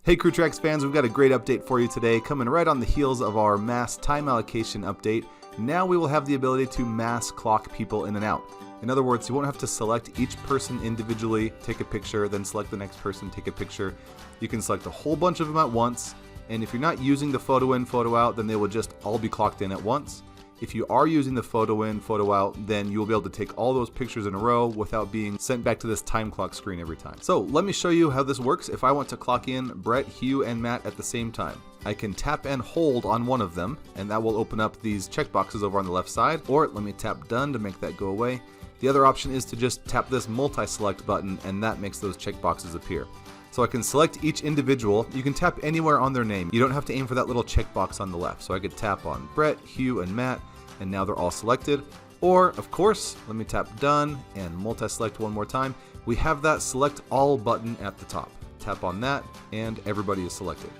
Hey Crew Tracks fans, we've got a great update for you today, coming right on the heels of our mass time allocation update. Now we will have the ability to mass clock people in and out. In other words, you won't have to select each person individually, take a picture, then select the next person, take a picture. You can select a whole bunch of them at once, and if you're not using the photo in, photo out, then they will just all be clocked in at once. If you are using the photo in, photo out, then you'll be able to take all those pictures in a row without being sent back to this time clock screen every time. So let me show you how this works. If I want to clock in Brett, Hugh, and Matt at the same time, I can tap and hold on one of them, and that will open up these checkboxes over on the left side, or let me tap done to make that go away. The other option is to just tap this multi-select button, and that makes those checkboxes appear. So I can select each individual. You can tap anywhere on their name. You don't have to aim for that little checkbox on the left. So I could tap on Brett, Hugh, and Matt, and now they're all selected. Or, of course, let me tap done and multi-select one more time. We have that select all button at the top. Tap on that, and everybody is selected.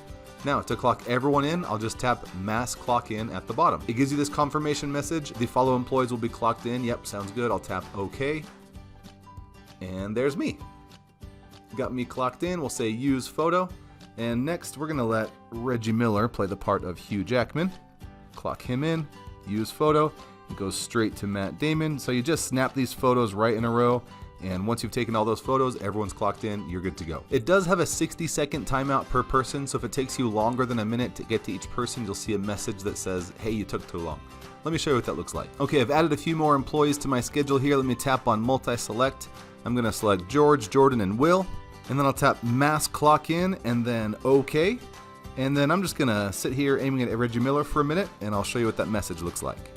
Now, to clock everyone in, I'll just tap mass clock in at the bottom. It gives you this confirmation message. The follow employees will be clocked in. Yep, sounds good. I'll tap OK. And there's me. Got me clocked in. We'll say use photo. And next, we're going to let Reggie Miller play the part of Hugh Jackman. Clock him in. Use photo. It goes straight to Matt Damon. So you just snap these photos right in a row. And once you've taken all those photos, everyone's clocked in, you're good to go. It does have a 60-second timeout per person, so if it takes you longer than a minute to get to each person, you'll see a message that says, hey, you took too long. Let me show you what that looks like. Okay, I've added a few more employees to my schedule here. Let me tap on multi-select. I'm gonna select George, Jordan, and Will. And then I'll tap mass clock in and then OK. And then I'm just gonna sit here aiming at Reggie Miller for a minute, and I'll show you what that message looks like.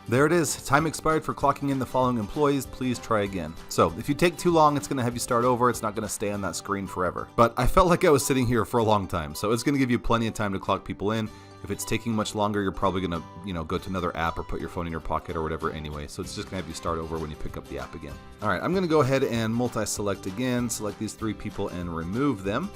There it is. Time expired for clocking in the following employees. Please try again. So if you take too long, it's going to have you start over. It's not going to stay on that screen forever. But I felt like I was sitting here for a long time, so it's going to give you plenty of time to clock people in. If it's taking much longer, you're probably going to, go to another app or put your phone in your pocket or whatever anyway. So it's just going to have you start over when you pick up the app again. All right, I'm going to go ahead and multi-select again, select these 3 people and remove them.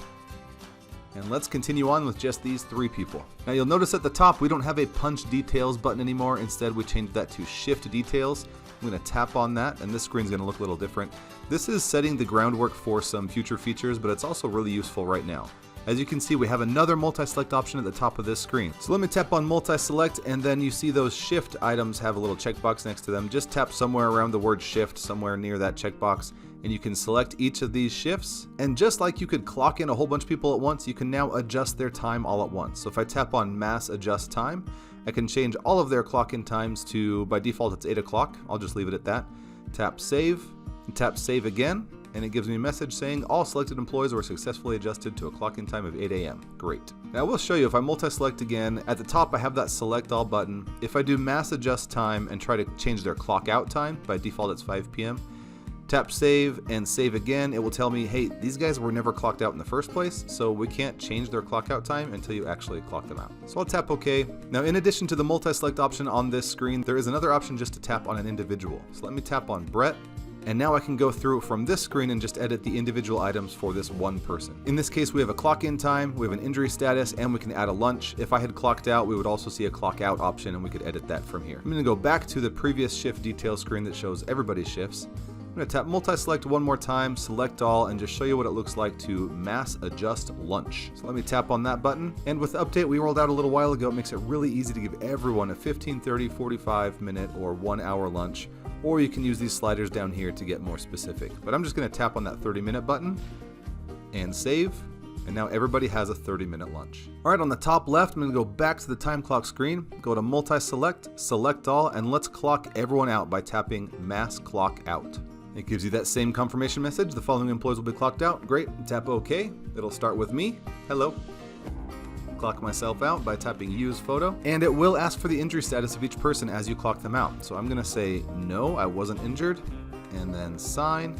And let's continue on with just these 3 people. Now you'll notice at the top we don't have a punch details button anymore. Instead we changed that to shift details. I'm going to tap on that and this screen's going to look a little different. This is setting the groundwork for some future features, but it's also really useful right now. As you can see, we have another multi-select option at the top of this screen. So let me tap on multi-select, and then you see those shift items have a little checkbox next to them. Just tap somewhere around the word shift, somewhere near that checkbox, and you can select each of these shifts. And just like you could clock in a whole bunch of people at once, you can now adjust their time all at once. So if I tap on mass adjust time, I can change all of their clock in times to, by default it's 8 o'clock. I'll just leave it at that. Tap save, and tap save again. And it gives me a message saying all selected employees were successfully adjusted to a clock-in time of 8 a.m. Great. Now I will show you, if I multi-select again, at the top I have that select all button. If I do mass adjust time and try to change their clock out time, by default it's 5 p.m., tap save and save again, it will tell me, hey, these guys were never clocked out in the first place, so we can't change their clock out time until you actually clock them out. So I'll tap OK. Now in addition to the multi-select option on this screen, there is another option just to tap on an individual. So let me tap on Brett. And now I can go through from this screen and just edit the individual items for this one person. In this case, we have a clock in time, we have an injury status, and we can add a lunch. If I had clocked out, we would also see a clock out option and we could edit that from here. I'm gonna go back to the previous shift detail screen that shows everybody's shifts. I'm gonna tap multi-select one more time, select all, and just show you what it looks like to mass adjust lunch. So let me tap on that button. And with the update we rolled out a little while ago, it makes it really easy to give everyone a 15, 30, 45 minute or 1 hour lunch. Or you can use these sliders down here to get more specific. But I'm just gonna tap on that 30-minute button and save. And now everybody has a 30-minute lunch. All right, on the top left, I'm gonna go back to the time clock screen, go to multi-select, select all, and let's clock everyone out by tapping mass clock out. It gives you that same confirmation message. The following employees will be clocked out. Great, tap OK. It'll start with me. Hello. Clock myself out by tapping use photo, and it will ask for the injury status of each person as you clock them out. So I'm gonna say no, I wasn't injured, and then sign,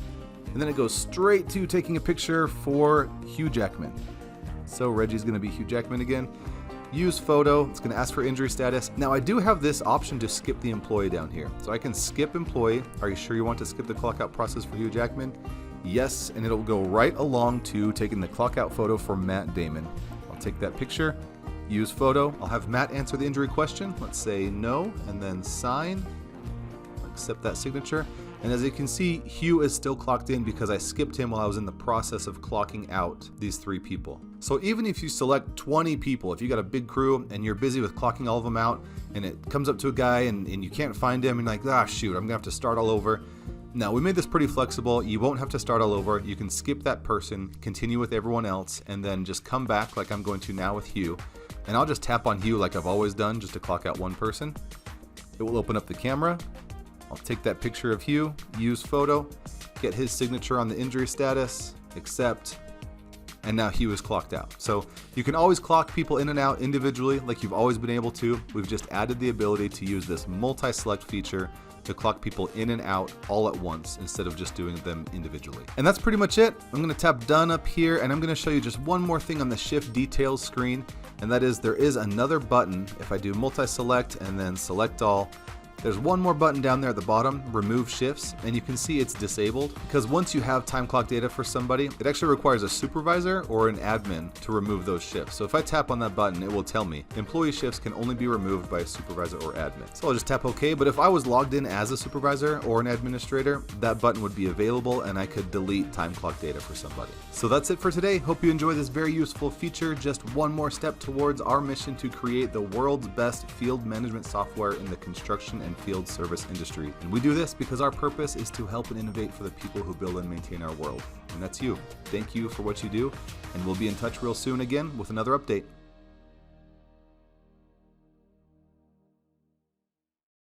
and then it goes straight to taking a picture for Hugh Jackman. So Reggie's gonna be Hugh Jackman again. Use photo, it's gonna ask for injury status. Now I do have this option to skip the employee down here. So I can skip employee. Are you sure you want to skip the clock out process for Hugh Jackman? Yes, and it'll go right along to taking the clock out photo for Matt Damon. I'll take that picture, use photo. I'll have Matt answer the injury question. Let's say no, and then sign. Accept that signature. And as you can see, Hugh is still clocked in because I skipped him while I was in the process of clocking out these 3 people. So even if you select 20 people, if you got a big crew and you're busy with clocking all of them out, and it comes up to a guy and you can't find him, and you're like, ah, shoot, I'm gonna have to start all over. Now, we made this pretty flexible. You won't have to start all over. You can skip that person, continue with everyone else, and then just come back like I'm going to now with Hugh. And I'll just tap on Hugh like I've always done just to clock out one person. It will open up the camera. I'll take that picture of Hugh, use photo, get his signature on the injury status, accept, and now Hugh is clocked out. So you can always clock people in and out individually like you've always been able to. We've just added the ability to use this multi-select feature to clock people in and out all at once instead of just doing them individually. And that's pretty much it. I'm gonna tap done up here, and I'm gonna show you just one more thing on the shift details screen, and that is there is another button. If I do multi-select and then select all, there's one more button down there at the bottom, remove shifts, and you can see it's disabled because once you have time clock data for somebody, it actually requires a supervisor or an admin to remove those shifts. So if I tap on that button, it will tell me employee shifts can only be removed by a supervisor or admin. So I'll just tap OK, but if I was logged in as a supervisor or an administrator, that button would be available and I could delete time clock data for somebody. So that's it for today. Hope you enjoy this very useful feature. Just one more step towards our mission to create the world's best field management software in the construction and field service industry. And we do this because our purpose is to help and innovate for the people who build and maintain our world. And that's you. Thank you for what you do, and we'll be in touch real soon again with another update.